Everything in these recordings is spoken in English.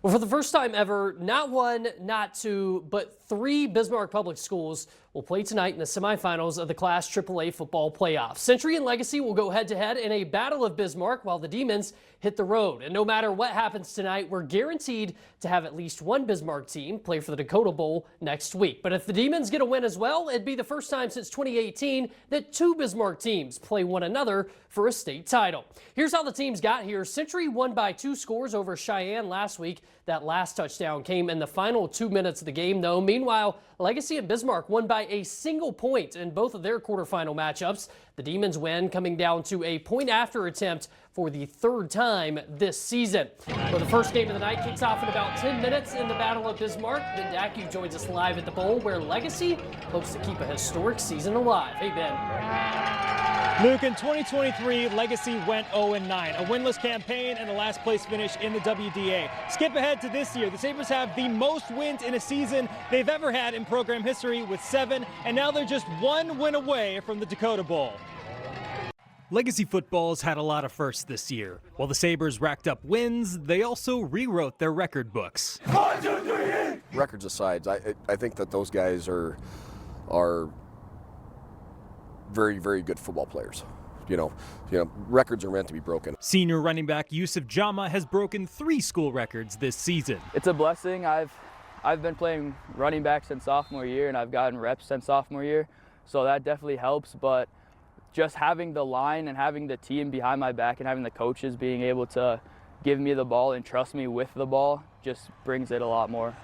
Well, for the first time ever, not one, not two, but three Bismarck Public Schools will play tonight in the semifinals of the Class AAA football playoffs. Century and Legacy will go head-to-head in a battle of Bismarck while the Demons hit the road. And no matter what happens tonight, we're guaranteed to have at least one Bismarck team play for the Dakota Bowl next week. But if the Demons get a win as well, it'd be the first time since 2018 that two Bismarck teams play one another for a state title. Here's how the teams got here. Century won by 2 scores over Cheyenne last week. That last touchdown came in the final 2 minutes of the game, though. Meanwhile, Legacy and Bismarck won by a single point in both of their quarterfinal matchups. The Demons win coming down to a point-after attempt for the 3rd time this season. Well, the first game of the night kicks off in about 10 minutes in the Battle of Bismarck. Ben Dacu joins us live at the Bowl, where Legacy hopes to keep a historic season alive. Hey, Ben. Luke, in 2023, Legacy went 0-9, a winless campaign and a last place finish in the WDA. Skip ahead to this year. The Sabres have the most wins in a season they've ever had in program history with 7, and now they're just 1 win away from the Dakota Bowl. Legacy football's had a lot of firsts this year. While the Sabres racked up wins, they also rewrote their record books. 1, 2, 3. Records aside, I think that those guys are very, very good football players. You know, records are meant to be broken. Senior running back Yusuf Jama has broken 3 school records this season. It's a blessing. I've been playing running back since sophomore year, and I've gotten reps since sophomore year, so that definitely helps. But just having the line and having the team behind my back and having the coaches being able to give me the ball and trust me with the ball just brings it a lot more.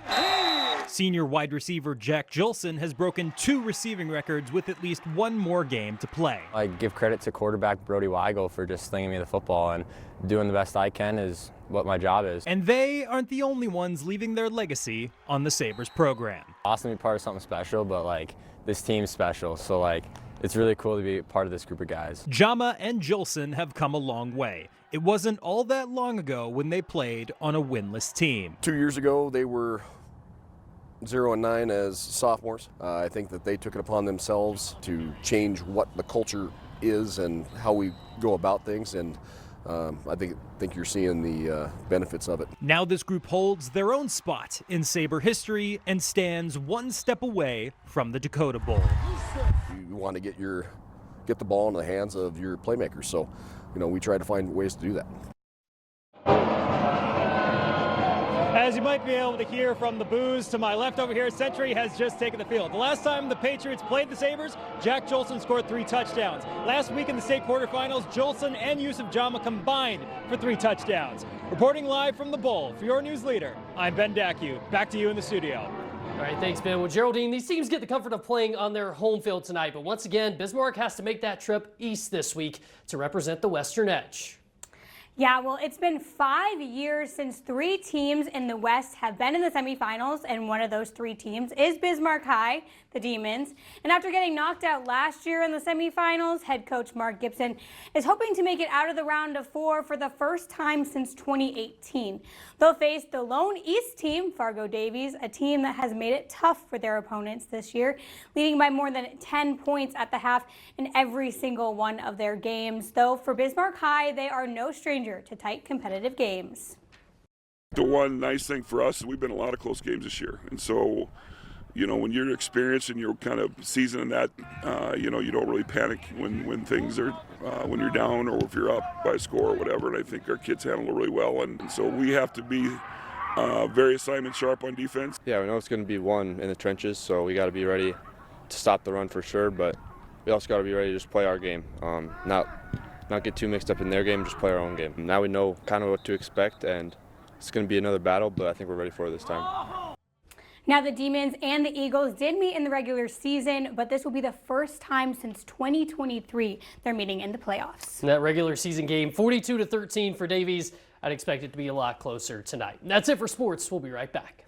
Senior wide receiver Jack Jolson has broken 2 receiving records with at least 1 more game to play. I give credit to quarterback Brody Weigel for just slinging me the football, and doing the best I can is what my job is. And they aren't the only ones leaving their legacy on the Sabres program. Awesome to be part of something special, but this team's special, so it's really cool to be part of this group of guys. Jama and Jolson have come a long way. It wasn't all that long ago when they played on a winless team. 2 years ago, they were 0-9 as sophomores. I think that they took it upon themselves to change what the culture is and how we go about things, and I think you're seeing the benefits of it. Now this group holds their own spot in Sabre history and stands 1 step away from the Dakota Bowl. You want to get the ball in the hands of your playmakers, so we try to find ways to do that. As you might be able to hear from the boos to my left over here, Century has just taken the field. The last time the Patriots played the Sabres, Jack Jolson scored 3 touchdowns. Last week in the state quarterfinals, Jolson and Yusuf Jama combined for 3 touchdowns. Reporting live from the Bowl for your news leader, I'm Ben Dacu. Back to you in the studio. All right, thanks, Ben. Well, Geraldine, these teams get the comfort of playing on their home field tonight, but once again, Bismarck has to make that trip east this week to represent the Western Edge. Yeah, well, it's been 5 years since 3 teams in the West have been in the semifinals, and one of those 3 teams is Bismarck High, the Demons. And after getting knocked out last year in the semifinals, head coach Mark Gibson is hoping to make it out of the round of 4 for the first time since 2018. They'll face the lone East team, Fargo Davies, a team that has made it tough for their opponents this year, leading by more than 10 points at the half in every single one of their games. Though for Bismarck High, they are no stranger to tight competitive games. The one nice thing for us is we've been in a lot of close games this year, and so when you're experienced and you're kind of seasoned that, you don't really panic when things are when you're down or if you're up by a score or whatever. And I think our kids handle it really well, and so we have to be very assignment sharp on defense. Yeah, we know it's going to be one in the trenches, so we got to be ready to stop the run for sure, but we also got to be ready to just play our game, not get too mixed up in their game, just play our own game. Now we know kind of what to expect, and it's going to be another battle, but I think we're ready for it this time. Now the Demons and the Eagles did meet in the regular season, but this will be the first time since 2023 they're meeting in the playoffs. And that regular season game, 42-13 for Davies. I'd expect it to be a lot closer tonight. And that's it for sports. We'll be right back.